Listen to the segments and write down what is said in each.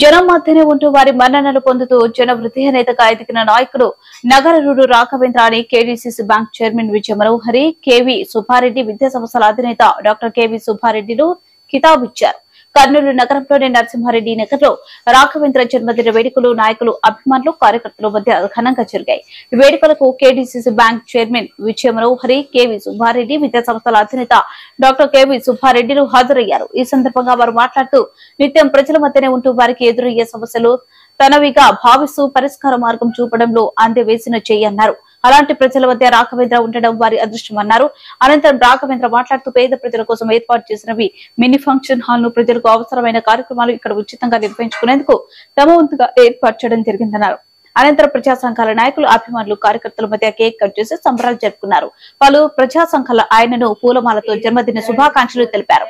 జనం మధ్యనే ఉంటూ వారి మన్ననలు పొందుతూ జన వృద్ధి నేతగా ఎదిగిన నాయకుడు నగరరుడు రాఘవేంద్ర అని కేడీసీసీ బ్యాంక్ చైర్మన్ విజయ మనోహరి, కేవీ సుబ్బారెడ్డి విద్యా సంస్థల అధినేత డాక్టర్ కేవీ సుబ్బారెడ్డిలు కితాబిచ్చారు. కర్నూలు నగరంలోని నరసింహారెడ్డి నగర్లో రాఘవేంద్ర జన్మదిన వేడుకలు నాయకులు, అభిమానులు, కార్యకర్తల మధ్య ఘనంగా జరిగాయి. ఈ వేడుకలకు కేడీసీసీ బ్యాంక్ చైర్మన్ విజయ మనోహరి, కేవీ సుబ్బారెడ్డి విద్యా సంస్థల అధినేత డాక్టర్ కేవీ సుబ్బారెడ్డిలు హాజరయ్యారు. ఈ సందర్భంగా వారు మాట్లాడుతూ నిత్యం ప్రజల మధ్యనే ఉంటూ వారికి ఎదురయ్యే సమస్యలు తనవిగా భావిస్తూ పరిష్కార మార్గం చూపడంలో అందవేసిన చెయ్యన్నారు. అలాంటి ప్రజల మధ్య రాఘవేంద్ర ఉండడం వారి అదృష్టమన్నారు. అనంతరం రాఘవేంద్ర మాట్లాడుతూ పేద ప్రజల కోసం ఏర్పాటు చేసినవి మినీ ఫంక్షన్ హాల్ ను ప్రజలకు అవసరమైన కార్యక్రమాలు ఇక్కడ ఉచితంగా నిర్వహించుకునేందుకు తమ వంతుగా ఏర్పాటు చేయడం జరిగిందన్నారు. అనంతరం ప్రజా సంఘాల నాయకులు, అభిమానులు, కార్యకర్తల మధ్య కేక్ కట్ చేసి సంబరాలు జరుపుకున్నారు. పలు ప్రజా సంఘాల ఆయనను పూలమాలతో జన్మదిన శుభాకాంక్షలు తెలిపారు.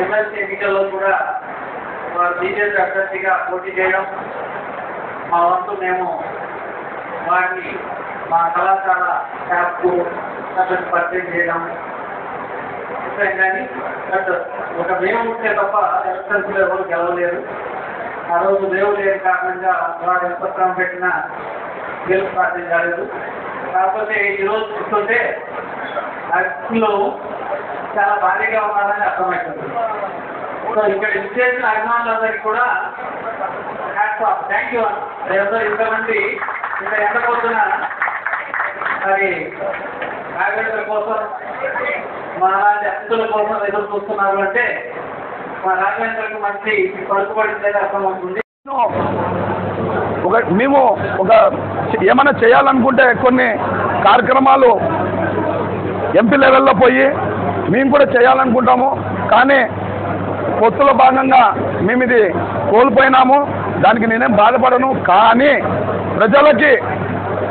ఎమ్మెల్సీ ఎన్నికల్లో కూడా వారు బీజేపీ అభ్యర్థిగా పోటీ చేయడం, మా వంతు మేము వారిని మా కళాశాల స్టాఫ్కు పరిచయం చేయడం కానీ ఒక మేము ఉంటే తప్ప ఎలక్షన్స్లో ఎవరు గెలవలేరు. ఆ రోజు దేవుడు లేని కారణంగా వాడు ఎంత శ్రమ పెట్టినా గెలుపు సాధ్యం కాలేదు. కాకపోతే ఈరోజు చూస్తుంటే ఆ స్కూల్లో చాలా భారీగా ఉన్నారని అర్థమవుతుంది. సో ఇక్కడ విచ్చేసిన అభిమానులందరికీ కూడా హ్యాట్స్ ఆఫ్, థ్యాంక్ యూ. ఎవరో ఇంతమంది ఇక్కడ ఎండపోతున్న మరి రాఘవేంద్ర కోసం, మా అలాంటి అతిథుల కోసం ఎదురు చూస్తున్నారు అంటే మా రాఘవేంద్రకు మంచి పలుకుబడిందని అర్థమవుతుంది. మేము ఏమైనా చేయాలనుకుంటే కొన్ని కార్యక్రమాలు ఎంపీ లెవెల్లో పోయి మేము కూడా చేయాలనుకుంటాము. కానీ పొత్తులో భాగంగా మేము ఇది కోల్పోయినాము. దానికి నేనేం బాధపడను. కానీ ప్రజలకి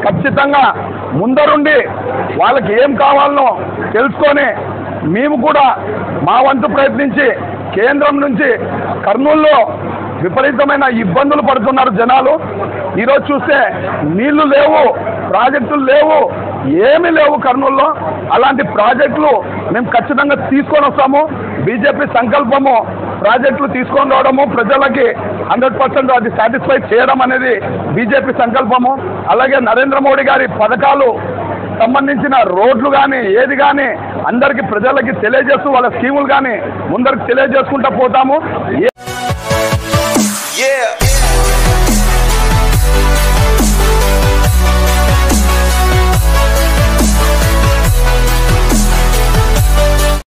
ఖచ్చితంగా ముందరుండి వాళ్ళకి ఏం కావాలనో తెలుసుకొని మేము కూడా మా వంతు ప్రయత్నించి కేంద్రం నుంచి కర్నూలులో విపరీతమైన ఇబ్బందులు పడుతున్నారు జనాలు. ఈరోజు చూస్తే నీళ్లు లేవు, ప్రాజెక్టులు లేవు, ఏమీ లేవు కర్నూలులో. అలాంటి ప్రాజెక్టులు మేము ఖచ్చితంగా తీసుకొని వస్తాము. బీజేపీ సంకల్పము ప్రాజెక్టులు తీసుకొని రావడము, ప్రజలకి 100% అది సాటిస్ఫై చేయడం అనేది బీజేపీ సంకల్పము. అలాగే నరేంద్ర మోడీ గారి పథకాలు సంబంధించిన రోడ్లు కానీ ఏది కానీ అందరికీ ప్రజలకి తెలియజేస్తూ వాళ్ళ స్కీములు కానీ ముందరికి తెలియజేసుకుంటూ పోతాము.